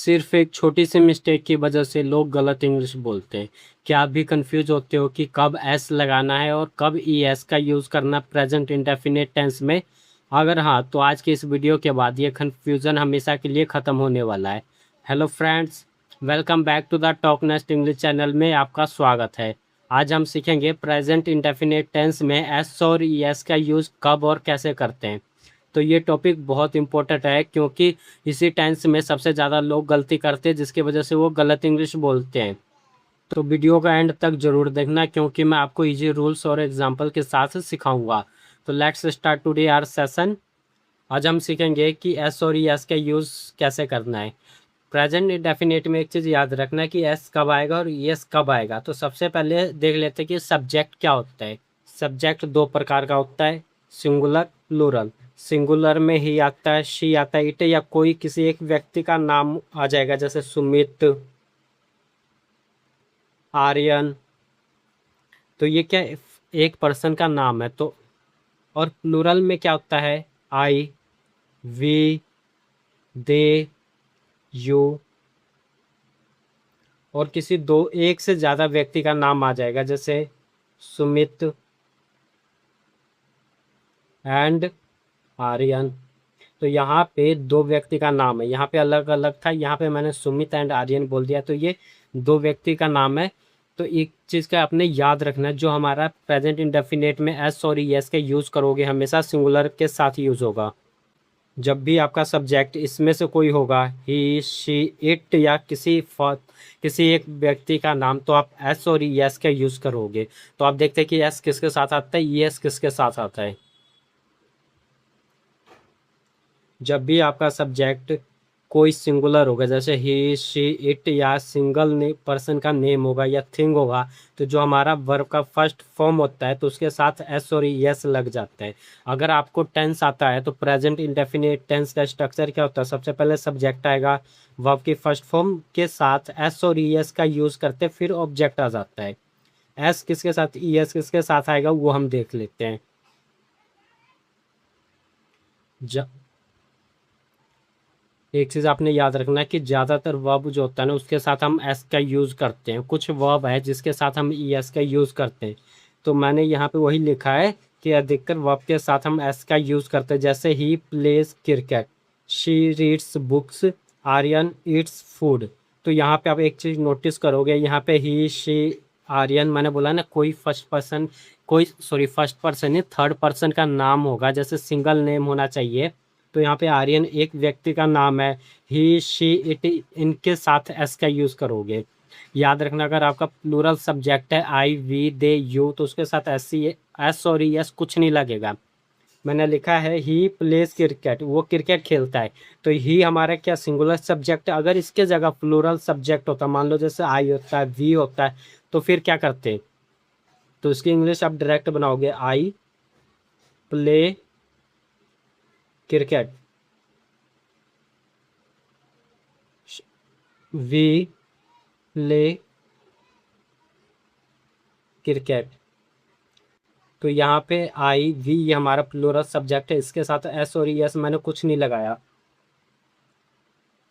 सिर्फ एक छोटी सी मिस्टेक की वजह से लोग गलत इंग्लिश बोलते हैं। क्या आप भी कंफ्यूज होते हो कि कब एस लगाना है और कब ई एस का यूज़ करना प्रेजेंट इंडेफिनिट टेंस में? अगर हाँ, तो आज के इस वीडियो के बाद ये कन्फ्यूज़न हमेशा के लिए ख़त्म होने वाला है। Hello friends, welcome back to the Talk Nest English channel में आपका स्वागत है। आज हम सीखेंगे प्रेजेंट इंडेफिनिट टेंस में एस और ई एस का यूज़ कब और कैसे करते हैं। तो ये टॉपिक बहुत इंपॉर्टेंट है क्योंकि इसी टेंस में सबसे ज़्यादा लोग गलती करते हैं, जिसकी वजह से वो गलत इंग्लिश बोलते हैं। तो वीडियो का एंड तक जरूर देखना क्योंकि मैं आपको इजी रूल्स और एग्जांपल के साथ सिखाऊंगा। तो let's start today our session. आज हम सीखेंगे कि एस और ई एस का यूज़ कैसे करना है। प्रेजेंट इंडेफिनिट में एक चीज़ याद रखना है कि एस कब आएगा और ई एस कब आएगा। तो सबसे पहले देख लेते हैं कि सब्जेक्ट क्या होता है। सब्जेक्ट दो प्रकार का होता है, सिंगुलर, प्लूरल। सिंगुलर में ही आता है शी आता है, इट या कोई किसी एक व्यक्ति का नाम आ जाएगा, जैसे सुमित, आर्यन। तो ये क्या एक पर्सन का नाम है। तो और प्लूरल में क्या होता है, आई, वी, दे, यू और किसी दो एक से ज़्यादा व्यक्ति का नाम आ जाएगा, जैसे सुमित एंड आर्यन। तो यहाँ पे दो व्यक्ति का नाम है, यहाँ पे अलग अलग था, यहाँ पे मैंने सुमित एंड आर्यन बोल दिया, तो ये दो व्यक्ति का नाम है। तो एक चीज़ का आपने याद रखना है, जो हमारा प्रेजेंट इंडेफिनिट में एस और ई एस के यूज़ करोगे हमेशा सिंगुलर के साथ यूज़ होगा। जब भी आपका सब्जेक्ट इसमें से कोई होगा, ही, शी, इट या किसी एक व्यक्ति का नाम, तो आप एस और ई एस का यूज़ करोगे। तो आप देखते हैं कि एस किसके साथ आता है, ई एस किसके साथ आता है। जब भी आपका सब्जेक्ट कोई सिंगुलर होगा, जैसे ही, शी, इट या सिंगल पर्सन का नेम होगा या थिंग होगा, तो जो हमारा वर्ब का फर्स्ट फॉर्म होता है तो उसके साथ एस और एस लग जाता है। अगर आपको टेंस आता है तो प्रेजेंट इंडेफिनिट टेंस का स्ट्रक्चर क्या होता है, सबसे पहले सब्जेक्ट आएगा, वर्ब की फर्स्ट फॉर्म के साथ एस और एस का यूज़ करते फिर ऑब्जेक्ट आ जाता है। एस किसके साथ, ई एस किसके साथ आएगा वो हम देख लेते हैं। एक चीज़ आपने याद रखना है कि ज़्यादातर वर्ब जो होता है ना उसके साथ हम एस का यूज़ करते हैं। कुछ वर्ब है जिसके साथ हम ई एस का यूज़ करते हैं। तो मैंने यहाँ पे वही लिखा है कि अधिकतर वर्ब के साथ हम एस का यूज़ करते हैं, जैसे he plays cricket, she reads books, Aryan eats food. तो यहाँ पे आप एक चीज़ नोटिस करोगे, यहाँ पे ही, शी, आर्यन, मैंने बोला ना कोई फर्स्ट पर्सन नहीं, थर्ड पर्सन का नाम होगा, जैसे सिंगल नेम होना चाहिए। तो यहाँ पे आर्यन एक व्यक्ति का नाम है, ही, शी, इट, इनके साथ एस का यूज़ करोगे। याद रखना, अगर आपका प्लूरल सब्जेक्ट है आई, वी, दे, यू, तो उसके साथ एस और एस कुछ नहीं लगेगा। मैंने लिखा है ही प्लेज क्रिकेट, वो क्रिकेट खेलता है। तो ही हमारा क्या सिंगुलर सब्जेक्ट है। अगर इसके जगह प्लूरल सब्जेक्ट होता, मान लो जैसे आई होता है, वी होता है, तो फिर क्या करते, तो इसकी इंग्लिश आप डायरेक्ट बनाओगे, I play cricket, we play cricket. तो यहाँ पे आई, वी ये हमारा प्लूरल सब्जेक्ट है, इसके साथ एस और ई एस मैंने कुछ नहीं लगाया।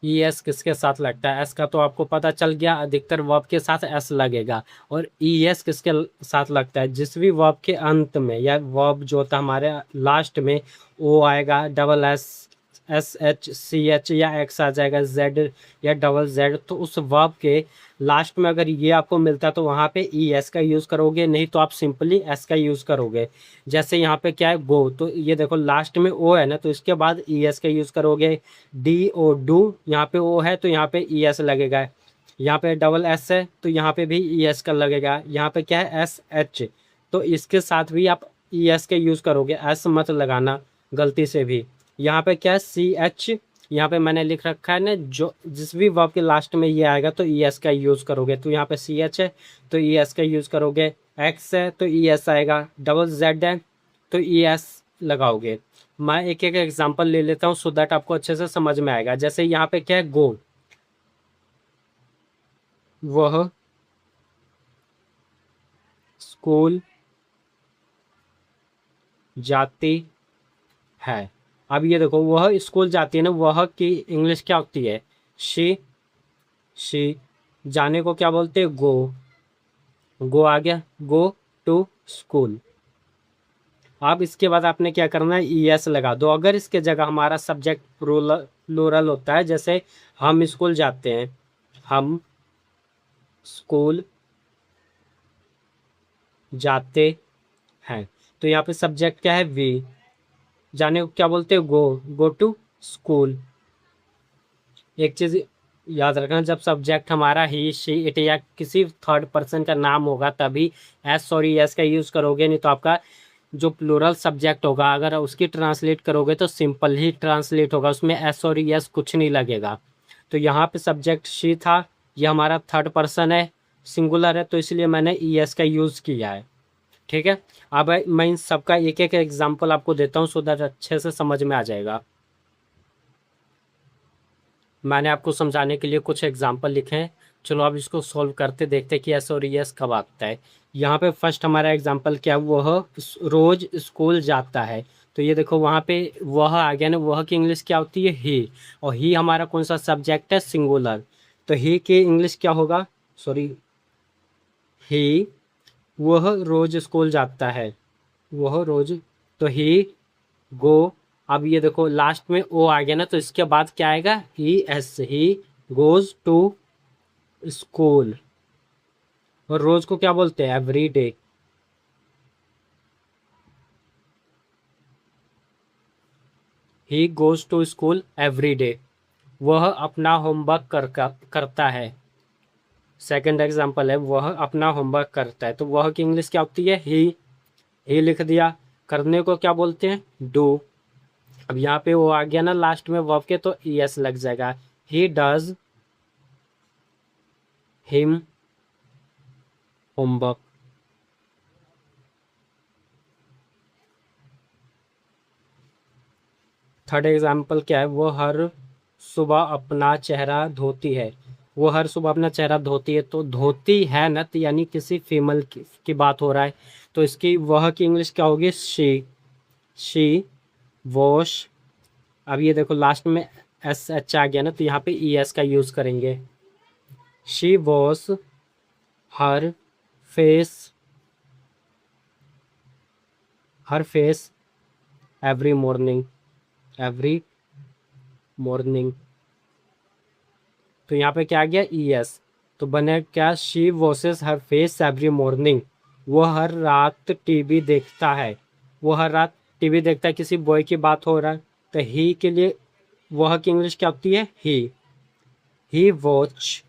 ई एस किसके साथ लगता है, एस का तो आपको पता चल गया, अधिकतर वर्ब के साथ एस लगेगा। और ई एस किसके साथ लगता है, जिस भी वर्ब के अंत में या वर्ब जो होता है हमारे लास्ट में, ओ आएगा, double S, S H C H या एक्स आ जाएगा, जेड या डबल जेड। तो उस वर्ब के लास्ट में अगर ये आपको मिलता है तो वहाँ पे ई एस का यूज़ करोगे, नहीं तो आप सिंपली एस का यूज़ करोगे। जैसे यहाँ पे क्या है, गो, तो ये देखो लास्ट में ओ है ना, तो इसके बाद ई एस का यूज़ करोगे। डी ओ डू, यहाँ पे ओ है तो यहाँ पे ई एस लगेगा। यहाँ पे डबल एस है तो यहाँ पे भी ई एस का लगेगा। यहाँ पे क्या है, एस एच, तो इसके साथ भी आप ई एस का यूज़ करोगे, एस मत लगाना गलती से भी। यहाँ पे क्या है, सी एच, यहाँ पे मैंने लिख रखा है ना, जो जिस भी वर्ब के लास्ट में ये आएगा तो ई एस का यूज़ करोगे। तो यहाँ पे सी एच है तो ई एस का यूज़ करोगे, एक्स है तो ई एस आएगा, डबल जेड है तो ई एस लगाओगे। मैं एक एक एग्जांपल ले लेता हूँ सो दैट आपको अच्छे से समझ में आएगा। जैसे यहाँ पे क्या है, गो, वह स्कूल जाती है। अब ये देखो, वह स्कूल जाती है ना, वह की इंग्लिश क्या होती है, शी। शी, जाने को क्या बोलते हैं? गो। गो आ गया, गो टू स्कूल। अब इसके बाद आपने क्या करना है? ई एस लगा दो। अगर इसके जगह हमारा सब्जेक्ट प्लूरल होता है, जैसे हम स्कूल जाते हैं, हम स्कूल जाते हैं, तो यहाँ पे सब्जेक्ट क्या है? वी। जाने को क्या बोलते हैं? गो। Go to school. एक चीज याद रखना, जब सब्जेक्ट हमारा ही, शी, इट या किसी थर्ड पर्सन का नाम होगा तभी एस और ई एस का यूज करोगे, नहीं तो आपका जो प्लूरल सब्जेक्ट होगा अगर उसकी ट्रांसलेट करोगे तो सिंपल ही ट्रांसलेट होगा, उसमें एस और ई एस कुछ नहीं लगेगा। तो यहाँ पे सब्जेक्ट शी था, ये हमारा थर्ड पर्सन है, सिंगुलर है, तो इसलिए मैंने ई एस का यूज़ किया है। ठीक है। अब मैं इन सबका एक एक एग्जाम्पल आपको देता हूँ, सो दैट अच्छे से समझ में आ जाएगा। मैंने आपको समझाने के लिए कुछ एग्जाम्पल लिखे हैं, चलो अब इसको सॉल्व करते, देखते कि एस और यस कब आता है। यहाँ पे फर्स्ट हमारा एग्जाम्पल क्या है? वह रोज स्कूल जाता है। तो ये देखो वहाँ पे वह आ गया ना, वह की इंग्लिश क्या होती है? ही। और ही हमारा कौन सा सब्जेक्ट है? सिंगुलर। तो ही की इंग्लिश क्या होगा? सॉरी, ही, वह रोज स्कूल जाता है, वह रोज, तो ही गो। अब ये देखो लास्ट में ओ आ गया ना, तो इसके बाद क्या आएगा? E s, he goes to school. और रोज को क्या बोलते हैं? Every day. He goes to school every day. वह अपना होमवर्क करता है। सेकंड एग्जांपल है, वह अपना होमवर्क करता है, तो वह की इंग्लिश क्या होती है? ही लिख दिया। करने को क्या बोलते हैं? डू। अब यहाँ पे वो आ गया ना लास्ट में वर्ब के, तो ई एस लग जाएगा। He does him homework. Third example क्या है? वो हर सुबह अपना चेहरा धोती है। वो हर सुबह अपना चेहरा धोती है, तो धोती है ना, तो यानी किसी फीमेल की बात हो रहा है, तो इसकी वह की इंग्लिश क्या होगी? She wash. अब ये देखो लास्ट में एस एच आ गया ना, तो यहाँ पे ई एस का यूज करेंगे। She wash her face, her face every morning, every morning. तो यहाँ पे क्या आ गया? E S. तो बने क्या? She washes her face every morning. वो हर रात टीवी देखता है। वो हर रात टीवी देखता है, किसी बॉय की बात हो रहा है, तो ही के लिए वह की इंग्लिश क्या होती है? ही वॉच,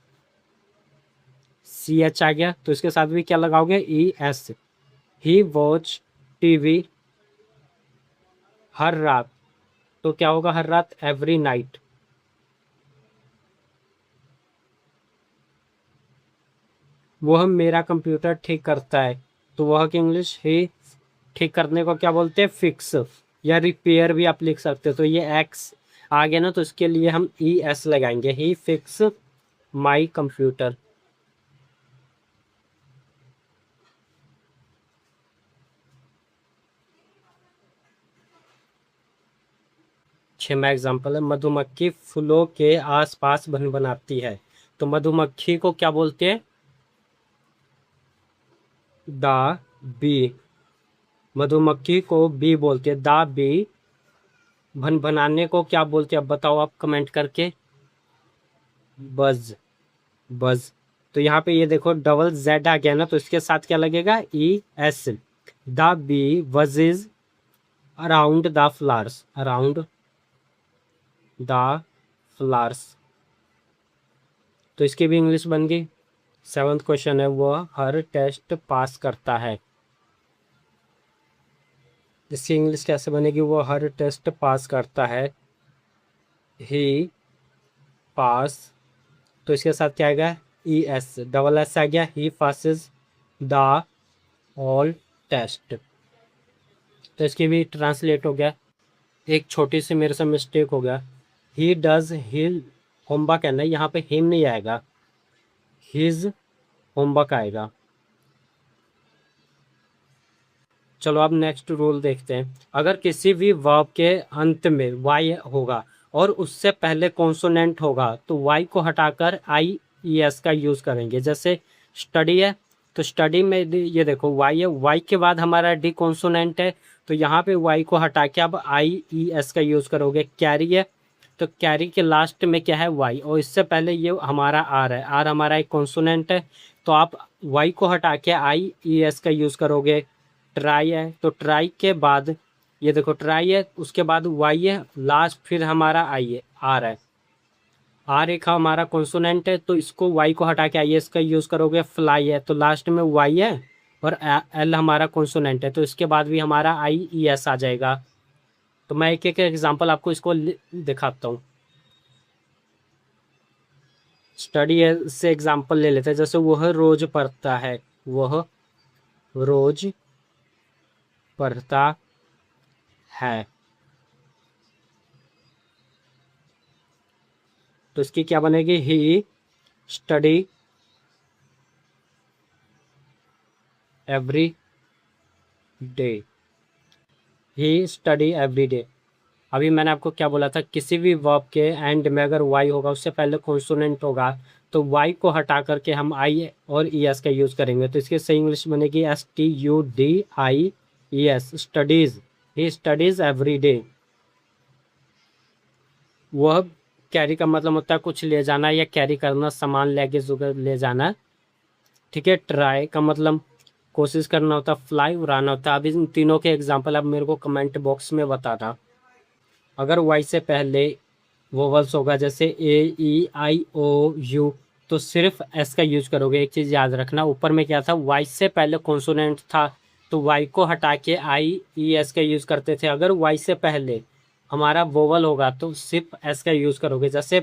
सी एच आ गया, तो इसके साथ भी क्या लगाओगे? E s. He watch TV हर रात, तो क्या होगा? हर रात, एवरी नाइट। वह मेरा कंप्यूटर ठीक करता है, तो वह की इंग्लिश, ही ठीक करने को क्या बोलते हैं? फिक्स, या रिपेयर भी आप लिख सकते हो। तो ये एक्स आ गया ना, तो इसके लिए हम ई एस लगाएंगे। ही फिक्स माई कंप्यूटर। छठवां एग्जाम्पल है, मधुमक्खी फूलों के आसपास बन बनाती है। तो मधुमक्खी को क्या बोलते हैं? दा बी। मधुमक्खी को बी बोलते हैं, दा बी। भन बनाने को क्या बोलते हैं? अब बताओ आप कमेंट करके। बज, बज। तो यहाँ पे ये देखो डबल जेड आ गया ना, तो इसके साथ क्या लगेगा? E s. The bee buzzes around the flowers, around the flowers. तो इसकी भी इंग्लिश बन गई। सेवंथ क्वेश्चन है, वह हर टेस्ट पास करता है। इसकी इंग्लिश कैसे बनेगी? वो हर टेस्ट पास करता है, ही पास। तो इसके साथ क्या आएगा? ई एस, डबल एस आ गया। ही पासिस द ऑल टेस्ट। तो इसकी भी ट्रांसलेट हो गया। एक छोटी सी मेरे से मिस्टेक हो गया, ही डज हिल होमवर्क है ना, यहाँ पे हिम नहीं आएगा, हिज होमवर्क आएगा। चलो अब नेक्स्ट रूल देखते हैं। अगर किसी भी वर्ब के अंत में वाई होगा और उससे पहले कॉन्सोनेंट होगा, तो वाई को हटाकर आई ई एस का यूज़ करेंगे। जैसे स्टडी है तो स्टडी में ये देखो वाई है, वाई के बाद हमारा डी कॉन्सोनेंट है, तो यहाँ पे वाई को हटा के अब आई ई एस का यूज़ करोगे। कैरी है तो कैरी के लास्ट में क्या है, वाई, और इससे पहले ये हमारा आर है, आर हमारा एक कॉन्सोनेंट है, तो आप वाई को हटा के आई ई एस का यूज़ करोगे। ट्राई है तो ट्राई के बाद ये देखो ट्राई है, उसके बाद वाई है, लास्ट फिर हमारा आई है, आर है, आर एक हमारा कॉन्सोनेंट है, तो इसको वाई को हटा के आई एस का यूज़ करोगे। फ्लाई है तो लास्ट में वाई है और एल हमारा कॉन्सोनेंट है, तो इसके बाद भी हमारा आई ई एस आ जाएगा। तो मैं एक एक एग्जांपल आपको इसको दिखाता हूँ। स्टडी से एग्जांपल ले लेते हैं। जैसे वह रोज पढ़ता है, वह रोज पढ़ता है, तो इसकी क्या बनेगी, ही स्टडी एवरी डे, ही स्टडी एवरी डे। अभी मैंने आपको क्या बोला था, किसी भी वर्ब के एंड में अगर वाई होगा, उससे पहले कॉन्सोनेंट होगा, तो वाई को हटा करके हम आई और ई एस का यूज़ करेंगे। तो इसकी सही इंग्लिश बनेगी S T U D I E S, studies, he studies every day. वह कैरी का मतलब होता है कुछ ले जाना या कैरी करना, सामान लगेज वगैरह ले जाना, ठीक है। ट्राई का मतलब कोशिश करना होता है, फ्लाई उड़ाना होता है। अब इन तीनों के एग्जांपल आप मेरे को कमेंट बॉक्स में बताना। अगर वाई से पहले वोवल्स होगा जैसे ए ई आई ओ यू, तो सिर्फ एस का यूज करोगे। एक चीज़ याद रखना, ऊपर में क्या था, वाई से पहले कॉन्सोनेंट था, तो वाई को हटा के आई ई एस का यूज़ करते थे। अगर वाई से पहले हमारा वोवल होगा तो सिर्फ एस का यूज़ करोगे। जैसे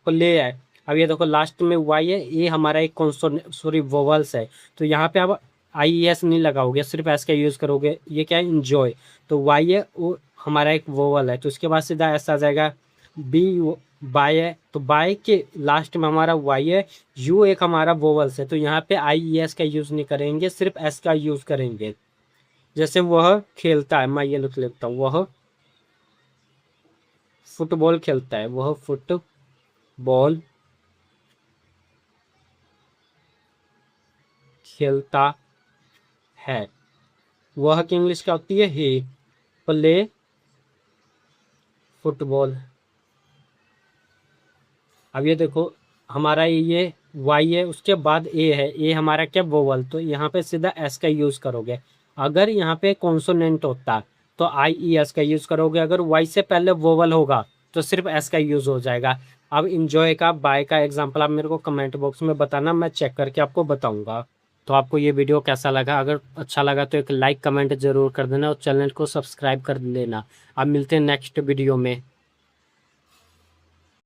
प्ले है, अब ये देखो लास्ट में वाई है, ये हमारा एक कॉन्सोनेंट सॉरी वोवल्स है, तो यहाँ पे आप आई ई एस नहीं लगाओगे, सिर्फ एस का यूज़ करोगे। ये क्या है, इंजॉय, तो वाई है वो हमारा एक वोवल है, तो उसके बाद सीधा एस आ जाएगा। बी बाय है, तो बाय के लास्ट में हमारा वाई है, यू एक हमारा वोवल्स है, तो यहाँ पे आई ई एस का यूज़ नहीं करेंगे, सिर्फ एस का यूज़ करेंगे। जैसे वह खेलता है, मैं ये लिख लेता हूँ, वह फुटबॉल खेलता है, वह फुटबॉल खेलता है। वह की इंग्लिश क्या होती है, ही प्ले फुटबॉल। अब ये देखो हमारा ये वाई है, उसके बाद ए है, ए हमारा क्या, वोवल, तो यहाँ पे सीधा एस का यूज़ करोगे। अगर यहाँ पे कॉन्सोनेंट होता तो आई ई एस का यूज़ करोगे। अगर वाई से पहले वोवल होगा तो सिर्फ एस का यूज़ हो जाएगा। अब इंजॉय का, बाय का एग्जाम्पल आप मेरे को कमेंट बॉक्स में बताना, मैं चेक करके आपको बताऊँगा। तो आपको ये वीडियो कैसा लगा, अगर अच्छा लगा तो एक लाइक कमेंट ज़रूर कर देना और चैनल को सब्सक्राइब कर लेना। अब मिलते हैं नेक्स्ट वीडियो में।